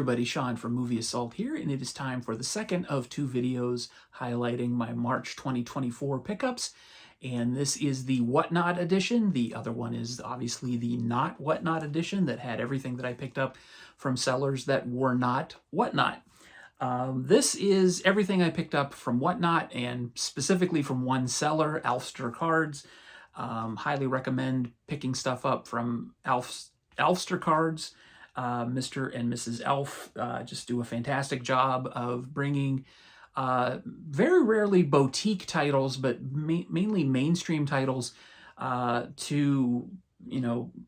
everybody, Sean from Movie Assault here, and it is time for the second of two videos highlighting my March 2024 pickups. And this is the Whatnot edition. The other one is obviously the not Whatnot edition that had everything that I picked up from sellers that were not Whatnot. This is everything I picked up from Whatnot, and specifically from one seller, Elfster Cards. Highly recommend picking stuff up from Elfster Cards. Mr. and Mrs. Elf just do a fantastic job of bringing very rarely boutique titles, but mainly mainstream titles to,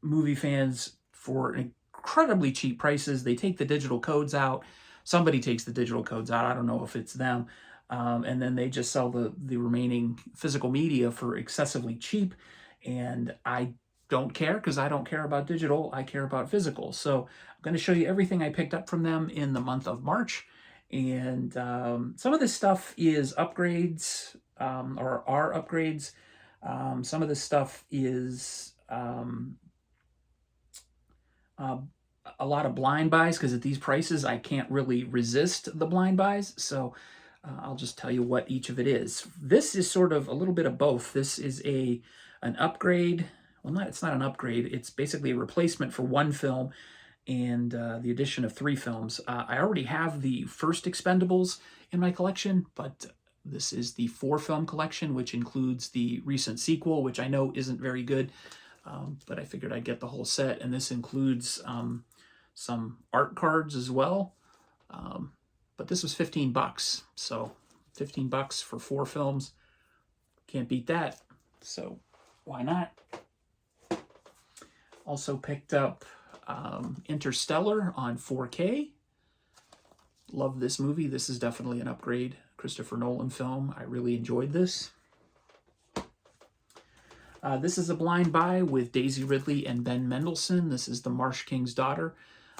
movie fans for incredibly cheap prices. They take the digital codes out. Somebody takes the digital codes out. I don't know if it's them. And then they just sell the remaining physical media for excessively cheap. And I don't care, because I don't care about digital. I care about physical. So I'm going to show you everything I picked up from them in the month of March. And some of this stuff is upgrades, or are upgrades. Some of this stuff is a lot of blind buys, because at these prices I can't really resist the blind buys. So I'll just tell you what each of it is. This is sort of a little bit of both. This is an upgrade. Well, it's not an upgrade. It's basically a replacement for one film and the addition of 3 films. I already have the first Expendables in my collection, but this is the 4-film collection, which includes the recent sequel, which I know isn't very good, but I figured I'd get the whole set. And this includes some art cards as well. But this was 15 bucks. So 15 bucks for 4 films. Can't beat that. So why not? Also picked up Interstellar on 4K. Love this movie. This is definitely an upgrade. Christopher Nolan film. I really enjoyed this. This is a blind buy with Daisy Ridley and Ben Mendelsohn. This is The Marsh King's Daughter.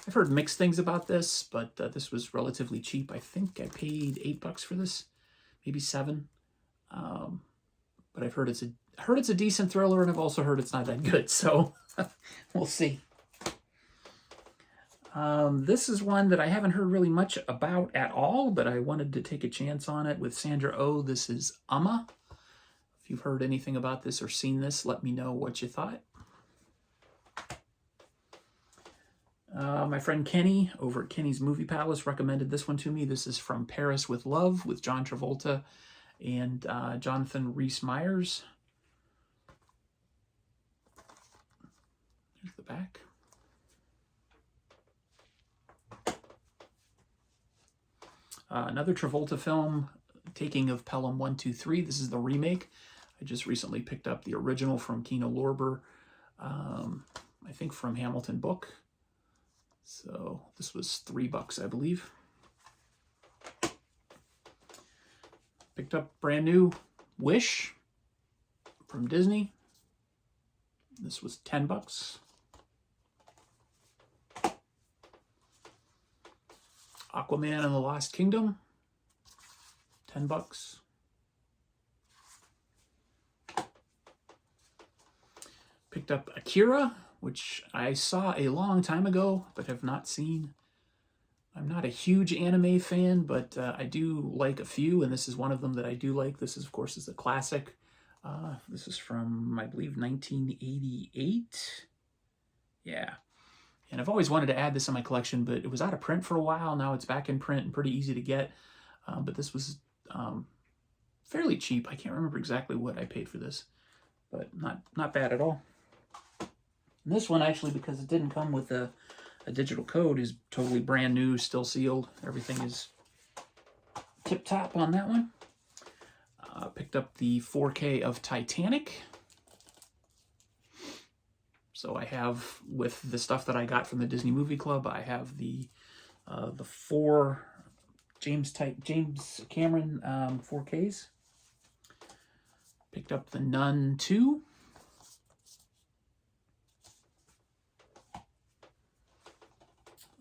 I've heard mixed things about this, but this was relatively cheap. I think I paid $8 for this, maybe 7. But I've heard it's a decent thriller, and I've also heard it's not that good. So we'll see. This is one that I haven't heard really much about at all, but I wanted to take a chance on it with Sandra Oh. This is Amma. If you've heard anything about this or seen this, let me know what you thought. My friend Kenny over at Kenny's Movie Palace recommended this one to me. This is From Paris with Love with John Travolta and Jonathan Rhys-Meyers. Here's the back. Another Travolta film, Taking of Pelham 123. This is the remake. I just recently picked up the original from Kino Lorber, I think from Hamilton Book. So this was $3, I believe. Picked up brand new Wish from Disney. This was $10. Aquaman and the Lost Kingdom, $10. Picked up Akira, which I saw a long time ago, but have not seen. I'm not a huge anime fan, but I do like a few, and this is one of them that I do like. This is, of course, is a classic. This is from, I believe, 1988. Yeah. And I've always wanted to add this in my collection, but it was out of print for a while. Now it's back in print and pretty easy to get. But this was fairly cheap. I can't remember exactly what I paid for this, but not bad at all. And this one, actually, because it didn't come with a digital code, is totally brand new, still sealed. Everything is tip-top on that one. Picked up the 4K of Titanic. So I have, with the stuff that I got from the Disney Movie Club, I have the 4 James Cameron 4Ks. Picked up the Nun 2.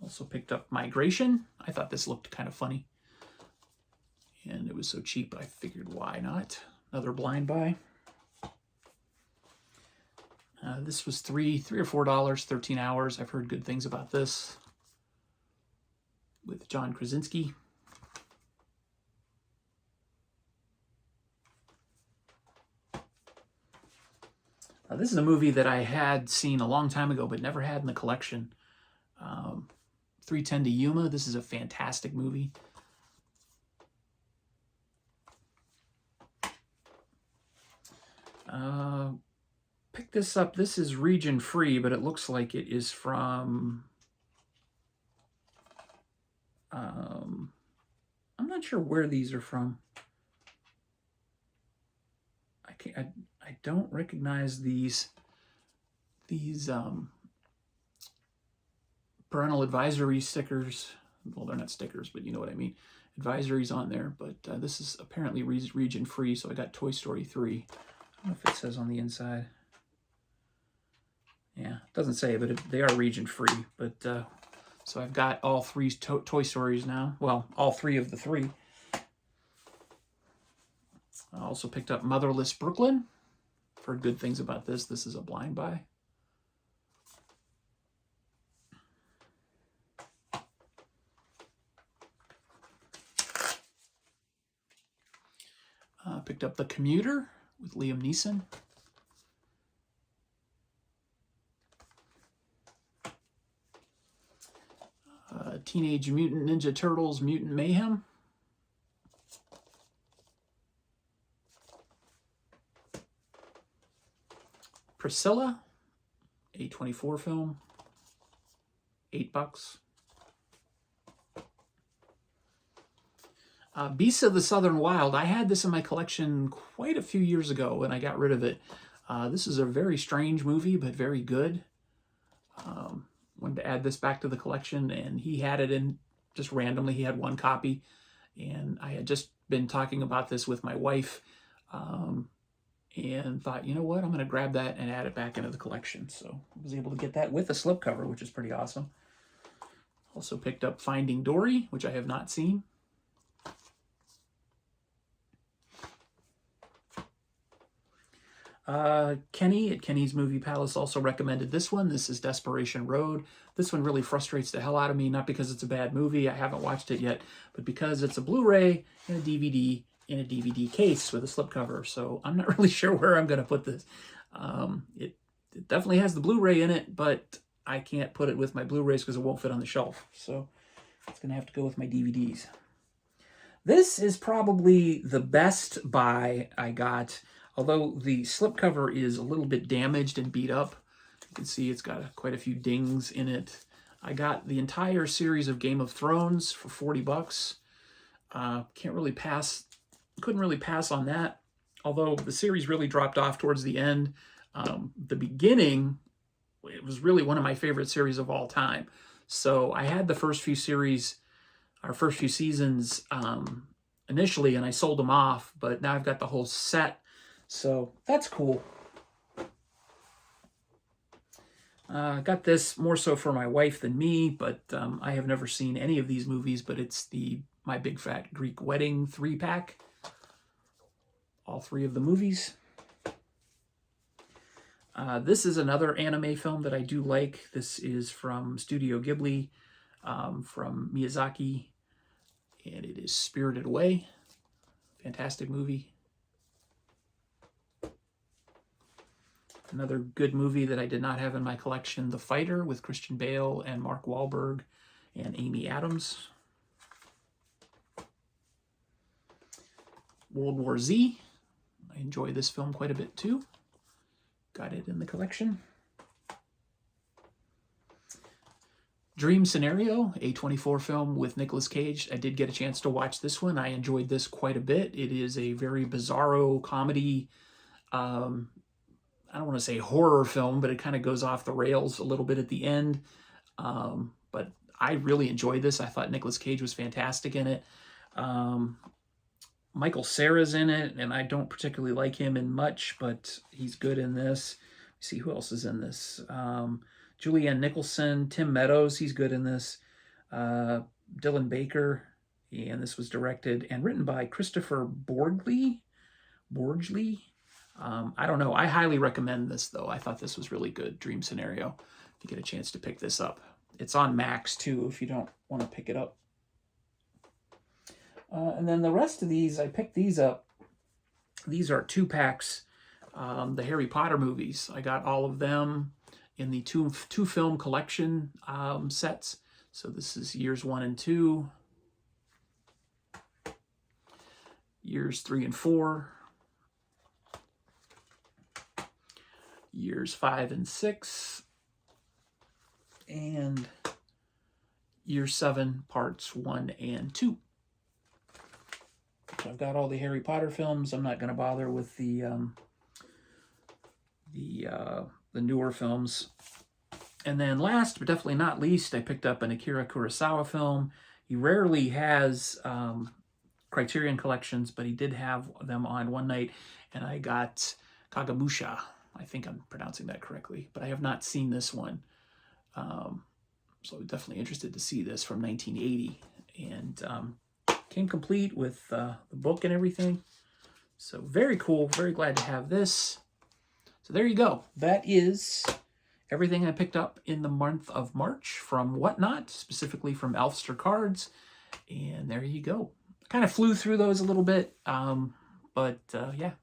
Also picked up Migration. I thought this looked kind of funny. And it was so cheap, I figured why not? Another blind buy. This was $3 or $4, 13 hours. I've heard good things about this. with John Krasinski. This is a movie that I had seen a long time ago, but never had in the collection. 3:10 to Yuma. This is a fantastic movie. Pick this up. This is region free, but it looks like it is from... I'm not sure where these are from. I don't recognize these parental advisory stickers. Well, they're not stickers, but you know what I mean. Advisories on there, but this is apparently region free, so I got Toy Story 3. I don't know if it says on the inside. Yeah, it doesn't say, but they are region free. But so I've got all three Toy Stories now. Well, all three of the three. I also picked up Motherless Brooklyn. I've heard good things about this. This is a blind buy. Picked up The Commuter with Liam Neeson. Teenage Mutant Ninja Turtles Mutant Mayhem. Priscilla, A24 film, $8. Beasts of the Southern Wild. I had this in my collection quite a few years ago and I got rid of it. This is a very strange movie, but very good. Wanted to add this back to the collection, and he had it in just randomly. He had one copy, and I had just been talking about this with my wife, and thought, you know what, I'm going to grab that and add it back into the collection. So I was able to get that with a slipcover, which is pretty awesome. Also picked up Finding Dory, which I have not seen. Kenny at Kenny's Movie Palace also recommended this one. This is Desperation Road. This one really frustrates the hell out of me, not because it's a bad movie, I haven't watched it yet, but because it's a Blu-ray and a DVD in a DVD case with a slipcover. So I'm not really sure where I'm going to put this. It definitely has the Blu-ray in it, but I can't put it with my Blu-rays because it won't fit on the shelf. So it's going to have to go with my DVDs. This is probably the best buy I got. Although the slipcover is a little bit damaged and beat up, you can see it's got quite a few dings in it. I got the entire series of Game of Thrones for $40. Couldn't really pass on that. Although the series really dropped off towards the end. The beginning, it was really one of my favorite series of all time. So I had the first few seasons initially, and I sold them off, but now I've got the whole set. So that's cool. Got this more so for my wife than me, but I have never seen any of these movies, but it's the My Big Fat Greek Wedding 3-pack. All three of the movies. This is another anime film that I do like. This is from Studio Ghibli, from Miyazaki, and it is Spirited Away. Fantastic movie. Another good movie that I did not have in my collection, The Fighter, with Christian Bale and Mark Wahlberg and Amy Adams. World War Z. I enjoy this film quite a bit too. Got it in the collection. Dream Scenario, A24 film with Nicolas Cage. I did get a chance to watch this one. I enjoyed this quite a bit. It is a very bizarro comedy, I don't want to say horror film, but it kind of goes off the rails a little bit at the end. But I really enjoyed this. I thought Nicolas Cage was fantastic in it. Michael Cera's in it, and I don't particularly like him in much, but he's good in this. Let's see who else is in this. Julianne Nicholson, Tim Meadows, he's good in this. Dylan Baker, and this was directed and written by Christopher Borgley. I don't know. I highly recommend this, though. I thought this was really good, Dream Scenario, if you get a chance to pick this up. It's on Max, too, if you don't want to pick it up And then the rest of these, I picked these up. These are 2-packs, the Harry Potter movies. I got all of them in the two film collection sets. So this is years 1 and 2, years 3 and 4, years 5 and 6, and year 7 parts 1 and 2. So I've got all the Harry Potter films. I'm not going to bother with the newer films. And then last, but definitely not least, I picked up an Akira Kurosawa film. He rarely has Criterion collections, but he did have them on one night, and I got Kagemusha. I think I'm pronouncing that correctly, but I have not seen this one. So definitely interested to see this from 1980. And came complete with the book and everything. So very cool. Very glad to have this. So there you go. That is everything I picked up in the month of March from Whatnot, specifically from Elfster Cards. And there you go. Kind of flew through those a little bit, but yeah.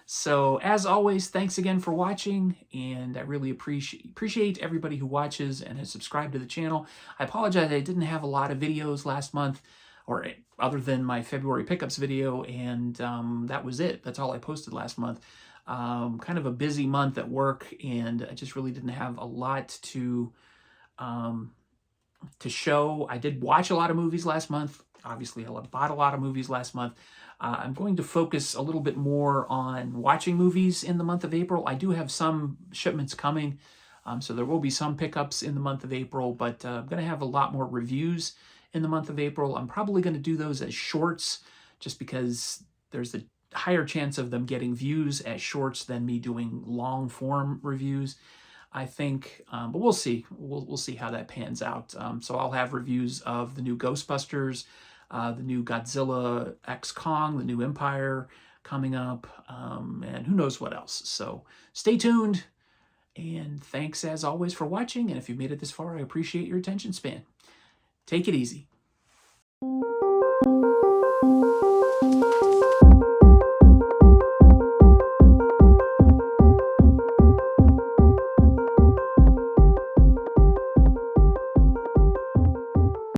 So as always, thanks again for watching, and I really appreciate everybody who watches and has subscribed to the channel. I apologize I didn't have a lot of videos last month, or other than my February pickups video, and that was it. That's all I posted last month. Kind of a busy month at work, and I just really didn't have a lot to show. I did watch a lot of movies last month. Obviously, I bought a lot of movies last month. I'm going to focus a little bit more on watching movies in the month of April. I do have some shipments coming, so there will be some pickups in the month of April, but I'm going to have a lot more reviews in the month of April. I'm probably going to do those as shorts, just because there's a higher chance of them getting views as shorts than me doing long form reviews, I think, but we'll see. We'll see how that pans out. So I'll have reviews of the new Ghostbusters, the new Godzilla X Kong, the new Empire coming up, and who knows what else. So stay tuned, and thanks as always for watching. And if you've made it this far, I appreciate your attention span. Take it easy.